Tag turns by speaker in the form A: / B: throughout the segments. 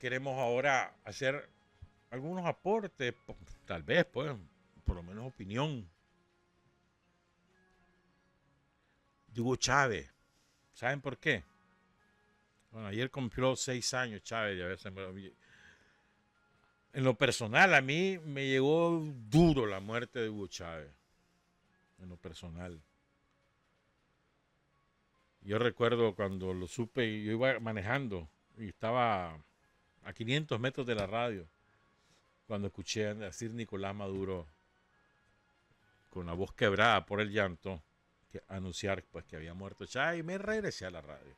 A: queremos ahora hacer algunos aportes, tal vez, pues, por lo menos opinión. De Hugo Chávez. ¿Saben por qué? Bueno, ayer cumplió 6 años Chávez. Y a veces en lo personal, a mí me llegó duro la muerte de Hugo Chávez. En lo personal. Yo recuerdo cuando lo supe, yo iba manejando y estaba a 500 metros de la radio cuando escuché decir Nicolás Maduro con la voz quebrada por el llanto, anunciar pues que había muerto Chávez, y me regresé a la radio.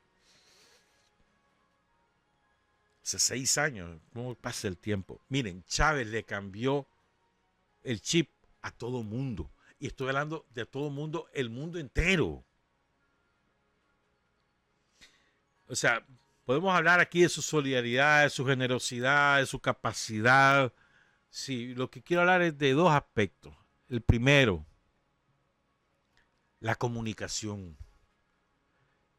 A: Hace 6 años, ¿cómo pasa el tiempo? Miren, Chávez le cambió el chip a todo mundo. Y estoy hablando de todo mundo, el mundo entero. O sea, podemos hablar aquí de su solidaridad, de su generosidad, de su capacidad. Sí, lo que quiero hablar es de dos aspectos. El primero, la comunicación.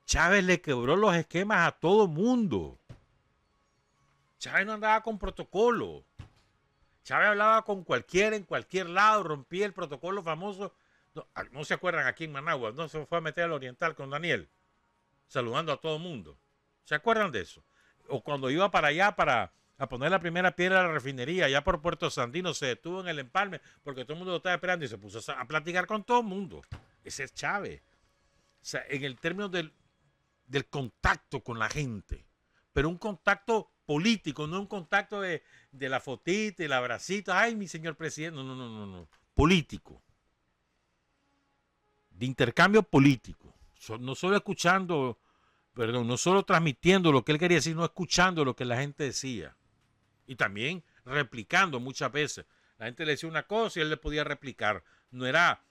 A: Chávez le quebró los esquemas a todo mundo. Chávez no andaba con protocolo. Chávez hablaba con cualquiera en cualquier lado, rompía el protocolo famoso. No se acuerdan aquí en Managua, no se fue a meter al Oriental con Daniel, saludando a todo mundo. ¿Se acuerdan de eso? O cuando iba para allá a poner la primera piedra de la refinería, allá por Puerto Sandino, se detuvo en el empalme porque todo el mundo lo estaba esperando y se puso a platicar con todo el mundo. Ese es Chávez. O sea, en el término del contacto con la gente, pero un contacto político, no un contacto de la fotita y el abracito, ay, mi señor presidente, no, político, de intercambio político, no solo escuchando, perdón, no solo transmitiendo lo que él quería decir, no escuchando lo que la gente decía, y también replicando muchas veces. La gente le decía una cosa y él le podía replicar, no era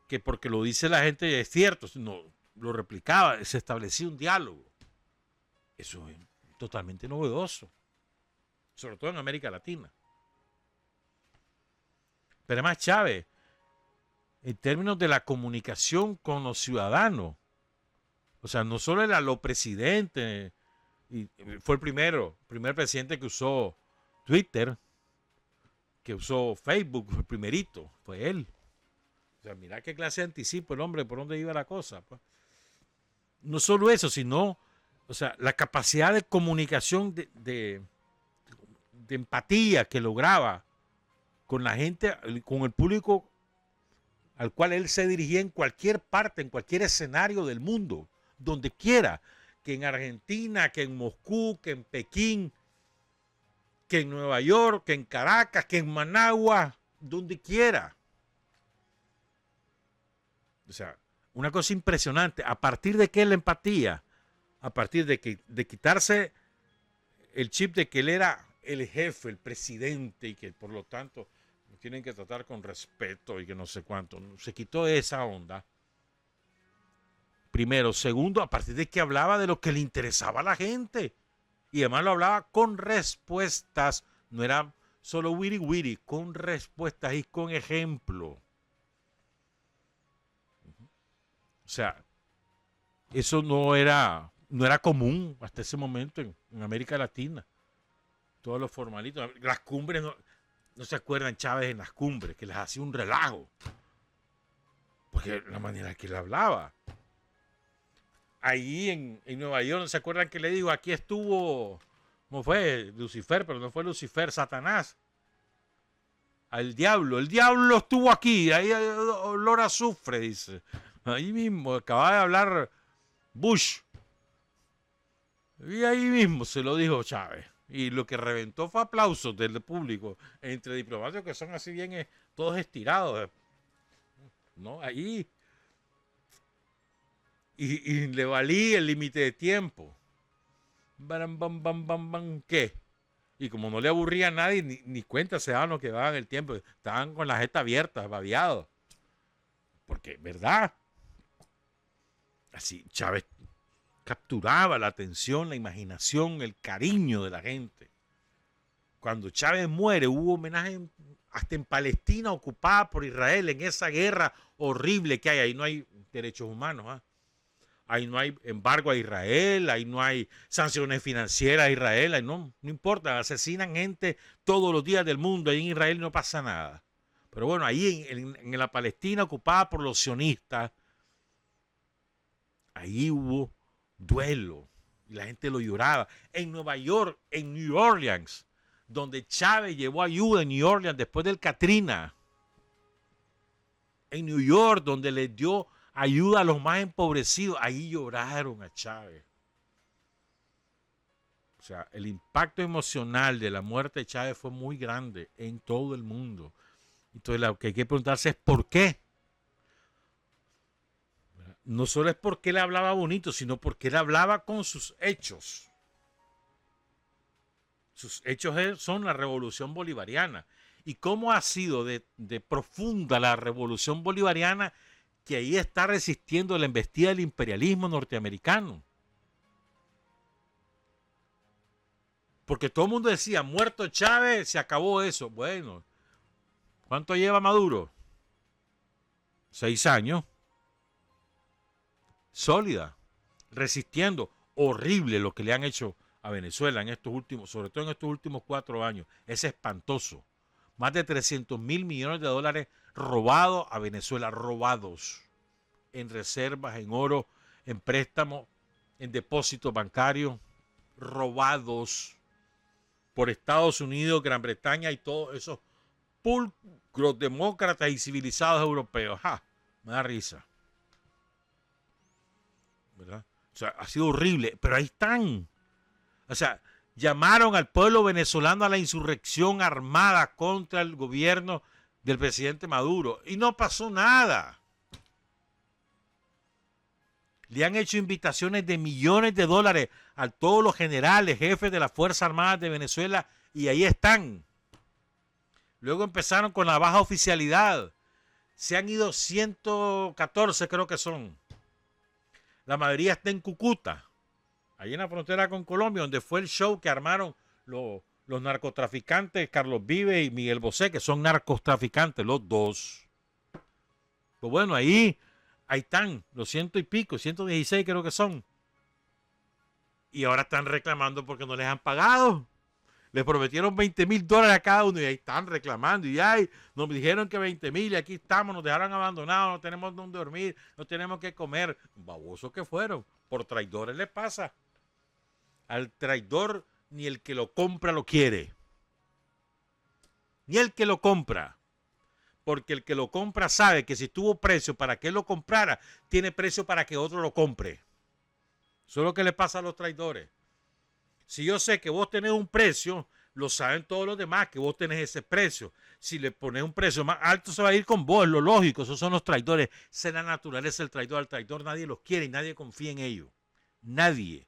A: que porque lo dice la gente es cierto, no, lo replicaba, se establecía un diálogo. Eso es totalmente novedoso, sobre todo en América Latina. Pero además Chávez, en términos de la comunicación con los ciudadanos, o sea, no solo era lo presidente, y fue el primer presidente que usó Twitter, que usó Facebook, el primerito, fue él. O sea, mira qué clase de anticipo el hombre, por dónde iba la cosa. Pues. No solo eso, sino, o sea, la capacidad de comunicación, de empatía que lograba con la gente, con el público al cual él se dirigía en cualquier parte, en cualquier escenario del mundo, donde quiera, que en Argentina, que en Moscú, que en Pekín, que en Nueva York, que en Caracas, que en Managua, donde quiera. O sea, una cosa impresionante. ¿A partir de qué la empatía? A partir de quitarse el chip de que él era el jefe, el presidente, y que por lo tanto nos tienen que tratar con respeto y que no sé cuánto. Se quitó esa onda. Primero. Segundo, a partir de que hablaba de lo que le interesaba a la gente. Y además lo hablaba con respuestas. No era solo wiri wiri, con respuestas y con ejemplo. O sea, eso no era común hasta ese momento en América Latina. Todos los formalitos. Las cumbres, no se acuerdan Chávez en las cumbres, que les hacía un relajo. Porque la manera que él hablaba. Ahí en Nueva York, ¿no se acuerdan que le digo? Aquí estuvo, ¿cómo fue? Lucifer, pero no fue Lucifer, Satanás. Al diablo. El diablo estuvo aquí. Ahí olor a azufre, dice. Ahí mismo, acaba de hablar Bush. Y ahí mismo se lo dijo Chávez. Y lo que reventó fue aplausos del público entre diplomáticos que son así bien todos estirados. ¿No? Ahí. Y le valía el límite de tiempo. Bam, bam, bam, bam, bam, ¿qué? Y como no le aburría a nadie, ni cuenta se daban lo que daban el tiempo. Estaban con la jeta abierta, babeados. Porque, ¿verdad? Así, Chávez capturaba la atención, la imaginación, el cariño de la gente. Cuando Chávez muere, hubo homenaje hasta en Palestina, ocupada por Israel, en esa guerra horrible que hay. Ahí no hay derechos humanos. ¿Ah? ahí no hay embargo a Israel, ahí no hay sanciones financieras a Israel, ahí no importa, asesinan gente todos los días del mundo, ahí en Israel no pasa nada. Pero bueno, ahí en la Palestina ocupada por los sionistas, ahí hubo duelo y la gente lo lloraba. En Nueva York, en New Orleans, donde Chávez llevó ayuda en New Orleans después del Katrina. En New York, donde les dio ayuda a los más empobrecidos, ahí lloraron a Chávez. O sea, el impacto emocional de la muerte de Chávez fue muy grande en todo el mundo. Entonces, lo que hay que preguntarse es ¿por qué? No solo es porque él hablaba bonito, sino porque él hablaba con sus hechos. Sus hechos son la revolución bolivariana. Y cómo ha sido de profunda la revolución bolivariana, que ahí está resistiendo la embestida del imperialismo norteamericano. Porque todo el mundo decía, muerto Chávez, se acabó eso. Bueno, ¿cuánto lleva Maduro? 6 años. Sólida, resistiendo. Horrible lo que le han hecho a Venezuela en estos últimos, sobre todo en estos últimos 4 años. Es espantoso. Más de 300 mil millones de dólares robados a Venezuela, robados en reservas, en oro, en préstamos, en depósitos bancarios, robados por Estados Unidos, Gran Bretaña y todos esos pulcros demócratas y civilizados europeos. ¡Ja! Me da risa. ¿Verdad? O sea, ha sido horrible, pero ahí están. O sea, llamaron al pueblo venezolano a la insurrección armada contra el gobierno del presidente Maduro y no pasó nada. Le han hecho invitaciones de millones de dólares a todos los generales, jefes de las Fuerzas Armadas de Venezuela y ahí están. Luego empezaron con la baja oficialidad. Se han ido 114, creo que son. La mayoría está en Cúcuta, ahí en la frontera con Colombia, donde fue el show que armaron los narcotraficantes Carlos Vives y Miguel Bosé, que son narcotraficantes, los dos. Pues bueno, ahí están los 100 y pico, 116 creo que son. Y ahora están reclamando porque no les han pagado. Les prometieron $20,000 a cada uno y ahí están reclamando. Y ay, nos dijeron que 20,000 y aquí estamos, nos dejaron abandonados, no tenemos dónde dormir, no tenemos que comer. Babosos que fueron. Por traidores les pasa. Al traidor ni el que lo compra lo quiere. Ni el que lo compra. Porque el que lo compra sabe que si tuvo precio para que él lo comprara, tiene precio para que otro lo compre. Eso es lo que le pasa a los traidores. Si yo sé que vos tenés un precio, lo saben todos los demás que vos tenés ese precio. Si le pones un precio más alto, se va a ir con vos, es lo lógico. Esos son los traidores. Esa es la naturaleza del traidor. Al traidor nadie los quiere y nadie confía en ellos. Nadie.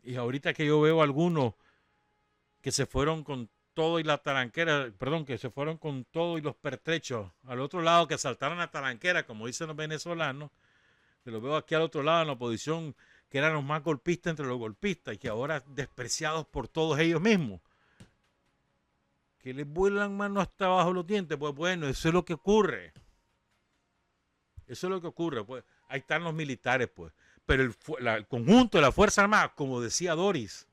A: Y ahorita que yo veo algunos que se fueron con todo y la talanquera, perdón, que se fueron con todo y los pertrechos al otro lado, que saltaron la talanquera, como dicen los venezolanos, que los veo aquí al otro lado en la oposición, que eran los más golpistas entre los golpistas y que ahora despreciados por todos ellos mismos, que les vuelan mano hasta abajo los dientes. Pues bueno, eso es lo que ocurre. Eso es lo que ocurre. Pues ahí están los militares, pues. Pero el conjunto de la Fuerza Armada, como decía Doris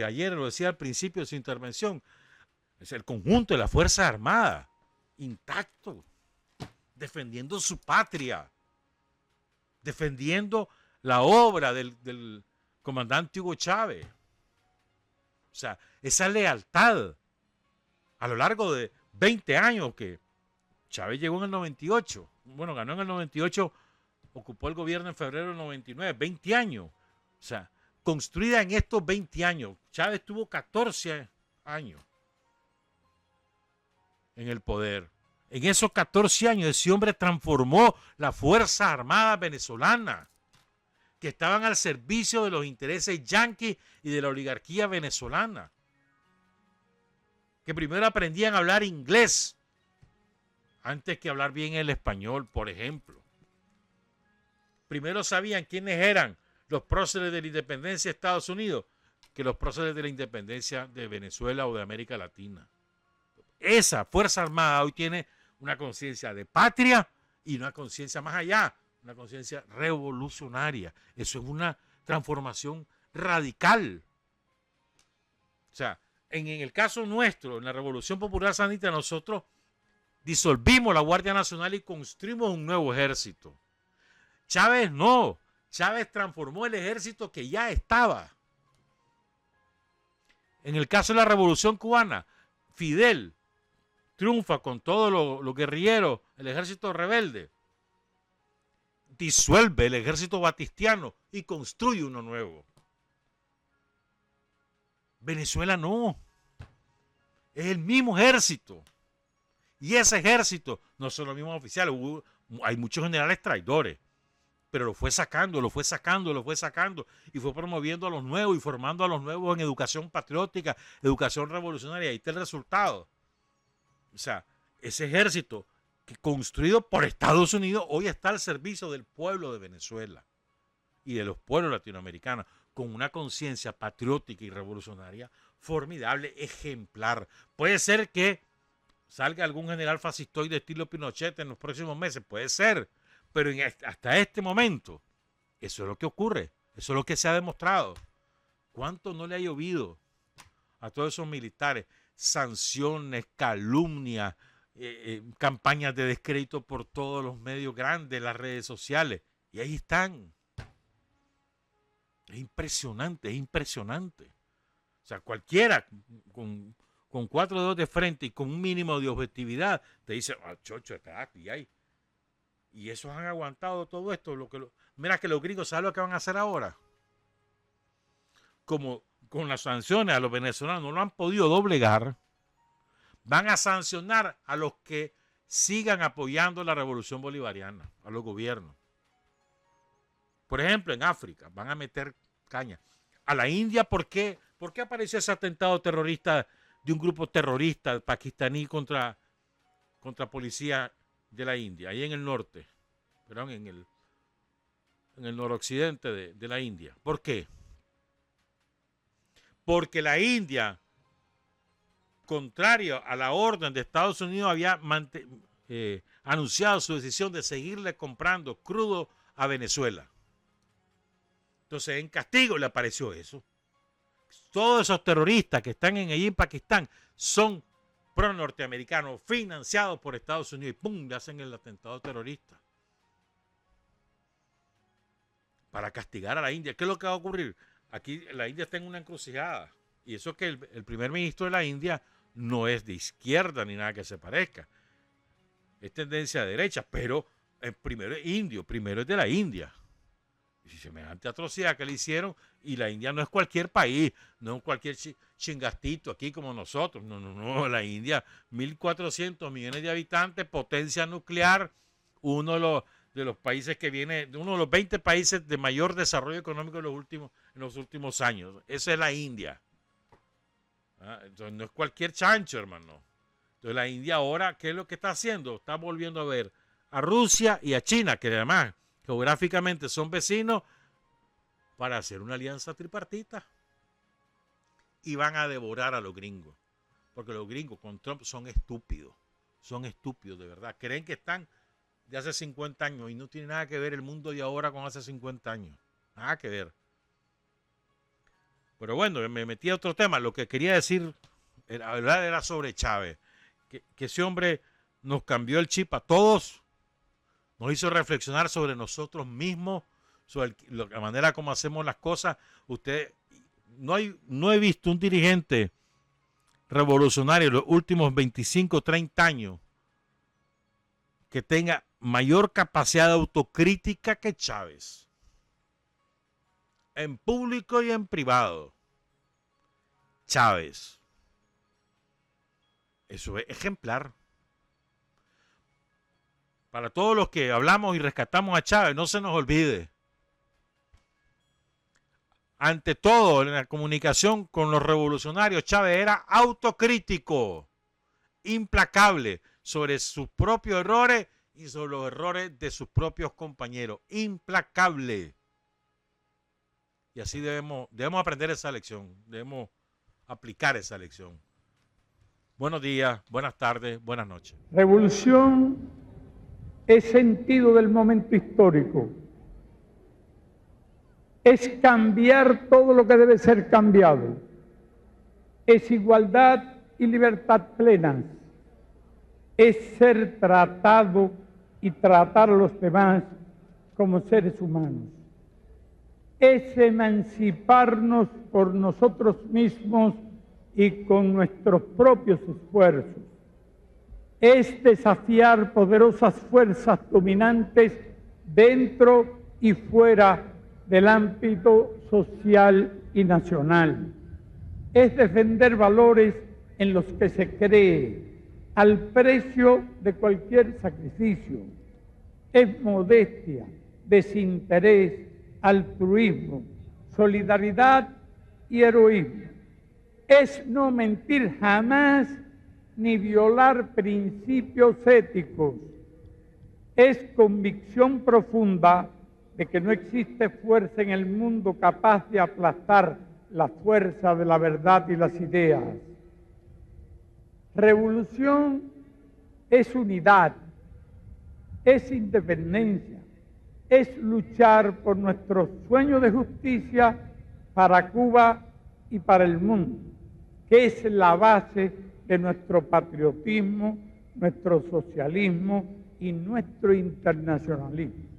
A: ayer lo decía al principio de su intervención, es el conjunto de la Fuerza Armada, intacto, defendiendo su patria, defendiendo la obra del comandante Hugo Chávez. O sea, esa lealtad a lo largo de 20 años que Chávez llegó en el 98, bueno, ganó en el 98, ocupó el gobierno en febrero del 99, 20 años. O sea, construida en estos 20 años. Chávez tuvo 14 años en el poder. En esos 14 años ese hombre transformó la Fuerza Armada venezolana, que estaban al servicio de los intereses yanquis y de la oligarquía venezolana, que primero aprendían a hablar inglés antes que hablar bien el español, por ejemplo. Primero sabían quiénes eran los próceres de la independencia de Estados Unidos que los próceres de la independencia de Venezuela o de América Latina. Esa Fuerza Armada hoy tiene una conciencia de patria y una conciencia más allá, una conciencia revolucionaria. Eso es una transformación radical. O sea, en el caso nuestro, en la Revolución Popular Sandinista, nosotros disolvimos la Guardia Nacional y construimos un nuevo ejército. Chávez no. Chávez transformó el ejército que ya estaba. En el caso de la Revolución Cubana, Fidel triunfa con todos los guerrilleros, el ejército rebelde, disuelve el ejército batistiano y construye uno nuevo. Venezuela no. Es el mismo ejército. Y ese ejército no son los mismos oficiales. Hay muchos generales traidores. Pero lo fue sacando, lo fue sacando, lo fue sacando. Y fue promoviendo a los nuevos y formando a los nuevos en educación patriótica, educación revolucionaria. Ahí está el resultado. O sea, ese ejército que construido por Estados Unidos hoy está al servicio del pueblo de Venezuela y de los pueblos latinoamericanos, con una conciencia patriótica y revolucionaria formidable, ejemplar. Puede ser que salga algún general fascistoide estilo Pinochet en los próximos meses, puede ser, pero hasta este momento, eso es lo que ocurre, eso es lo que se ha demostrado. ¿Cuánto no le ha llovido a todos esos militares? Sanciones, calumnias, campañas de descrédito por todos los medios grandes, las redes sociales, y ahí están. Es impresionante, es impresionante. O sea, cualquiera con 4 dedos de frente y con un mínimo de objetividad te dice, chocho, está aquí, hay. Y esos han aguantado todo esto. Mira que los gringos, ¿saben lo que van a hacer ahora? Como con las sanciones a los venezolanos no lo han podido doblegar, van a sancionar a los que sigan apoyando la revolución bolivariana, a los gobiernos. Por ejemplo, en África van a meter caña. A la India, ¿por qué apareció ese atentado terrorista de un grupo terrorista pakistaní contra policía de la India, ahí en el norte, perdón, en el noroccidente de la India? ¿Por qué? Porque la India, contrario a la orden de Estados Unidos, había anunciado su decisión de seguirle comprando crudo a Venezuela. Entonces, en castigo le apareció eso. Todos esos terroristas que están allí en Pakistán son pro-norteamericanos, financiados por Estados Unidos, y ¡pum!, le hacen el atentado terrorista. Para castigar a la India. ¿Qué es lo que va a ocurrir? Aquí la India está en una encrucijada. Y eso que el primer ministro de la India no es de izquierda ni nada que se parezca. Es tendencia de derecha, pero primero es indio, primero es de la India. Y semejante atrocidad que le hicieron, y la India no es cualquier país, no es cualquier chingastito aquí como nosotros. No, la India, 1.400 millones de habitantes, potencia nuclear, uno de los países que viene, uno de los 20 países de mayor desarrollo económico en los últimos años. Esa es la India. Entonces no es cualquier chancho, hermano. Entonces la India ahora, ¿qué es lo que está haciendo? Está volviendo a ver a Rusia y a China, que además geográficamente son vecinos, para hacer una alianza tripartita. Y van a devorar a los gringos. Porque los gringos con Trump son estúpidos. Son estúpidos, de verdad. Creen que están de hace 50 años y no tiene nada que ver el mundo de ahora con hace 50 años. Nada que ver. Pero bueno, me metí a otro tema. Lo que quería decir era sobre Chávez. Que ese hombre nos cambió el chip a todos. Nos hizo reflexionar sobre nosotros mismos, sobre la manera como hacemos las cosas. No he visto un dirigente revolucionario en los últimos 25, 30 años que tenga mayor capacidad de autocrítica que Chávez. En público y en privado. Chávez. Eso es ejemplar. Para todos los que hablamos y rescatamos a Chávez, no se nos olvide. Ante todo, en la comunicación con los revolucionarios, Chávez era autocrítico, implacable sobre sus propios errores y sobre los errores de sus propios compañeros. Implacable. Y así debemos aprender esa lección, debemos aplicar esa lección. Buenos días, buenas tardes, buenas noches.
B: Revolución es sentido del momento histórico, es cambiar todo lo que debe ser cambiado, es igualdad y libertad plenas, es ser tratado y tratar a los demás como seres humanos, es emanciparnos por nosotros mismos y con nuestros propios esfuerzos, es desafiar poderosas fuerzas dominantes dentro y fuera del ámbito social y nacional, es defender valores en los que se cree al precio de cualquier sacrificio, es modestia, desinterés, altruismo, solidaridad y heroísmo, es no mentir jamás ni violar principios éticos, es convicción profunda de que no existe fuerza en el mundo capaz de aplastar la fuerza de la verdad y las ideas. Revolución es unidad, es independencia, es luchar por nuestro sueño de justicia para Cuba y para el mundo, que es la base de nuestro patriotismo, nuestro socialismo y nuestro internacionalismo.